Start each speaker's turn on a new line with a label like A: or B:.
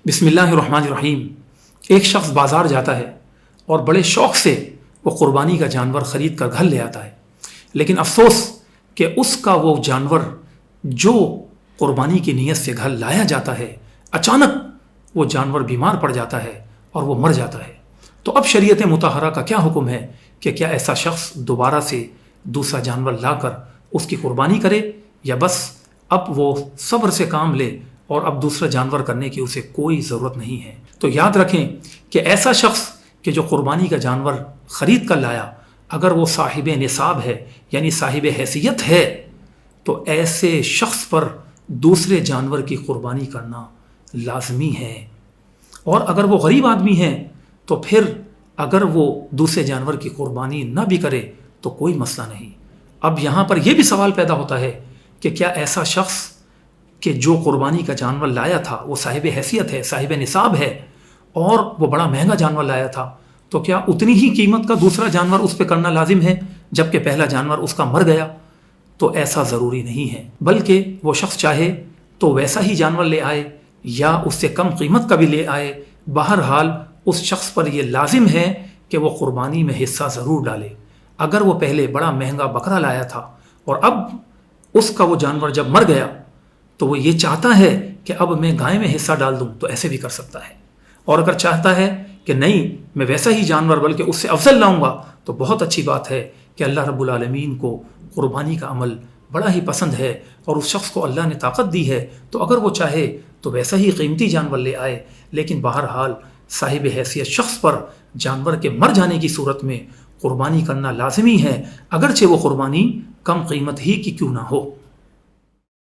A: بسم اللہ الرحمن الرحیم۔ ایک شخص بازار جاتا ہے اور بڑے شوق سے وہ قربانی کا جانور خرید کر گھر لے آتا ہے، لیکن افسوس کہ اس کا وہ جانور جو قربانی کی نیت سے گھر لایا جاتا ہے، اچانک وہ جانور بیمار پڑ جاتا ہے اور وہ مر جاتا ہے۔ تو اب شریعت مطہرہ کا کیا حکم ہے کہ کیا ایسا شخص دوبارہ سے دوسرا جانور لا کر اس کی قربانی کرے، یا بس اب وہ صبر سے کام لے اور اب دوسرا جانور کرنے کی اسے کوئی ضرورت نہیں ہے؟ تو یاد رکھیں کہ ایسا شخص کہ جو قربانی کا جانور خرید کر لایا، اگر وہ صاحب نصاب ہے یعنی صاحب حیثیت ہے، تو ایسے شخص پر دوسرے جانور کی قربانی کرنا لازمی ہے۔ اور اگر وہ غریب آدمی ہے تو پھر اگر وہ دوسرے جانور کی قربانی نہ بھی کرے تو کوئی مسئلہ نہیں۔ اب یہاں پر یہ بھی سوال پیدا ہوتا ہے کہ کیا ایسا شخص کہ جو قربانی کا جانور لایا تھا وہ صاحب حیثیت ہے، صاحب نصاب ہے، اور وہ بڑا مہنگا جانور لایا تھا، تو کیا اتنی ہی قیمت کا دوسرا جانور اس پہ کرنا لازم ہے جبکہ پہلا جانور اس کا مر گیا؟ تو ایسا ضروری نہیں ہے، بلکہ وہ شخص چاہے تو ویسا ہی جانور لے آئے یا اس سے کم قیمت کا بھی لے آئے۔ بہرحال اس شخص پر یہ لازم ہے کہ وہ قربانی میں حصہ ضرور ڈالے۔ اگر وہ پہلے بڑا مہنگا بکرا لایا تھا اور اب اس کا وہ جانور جب مر گیا تو وہ یہ چاہتا ہے کہ اب میں گائے میں حصہ ڈال دوں، تو ایسے بھی کر سکتا ہے۔ اور اگر چاہتا ہے کہ نہیں میں ویسا ہی جانور بلکہ اس سے افضل لاؤں گا، تو بہت اچھی بات ہے کہ اللہ رب العالمین کو قربانی کا عمل بڑا ہی پسند ہے اور اس شخص کو اللہ نے طاقت دی ہے، تو اگر وہ چاہے تو ویسا ہی قیمتی جانور لے آئے۔ لیکن بہرحال صاحب حیثیت شخص پر جانور کے مر جانے کی صورت میں قربانی کرنا لازمی ہے، اگرچہ وہ قربانی کم قیمت ہی کی کیوں نہ ہو۔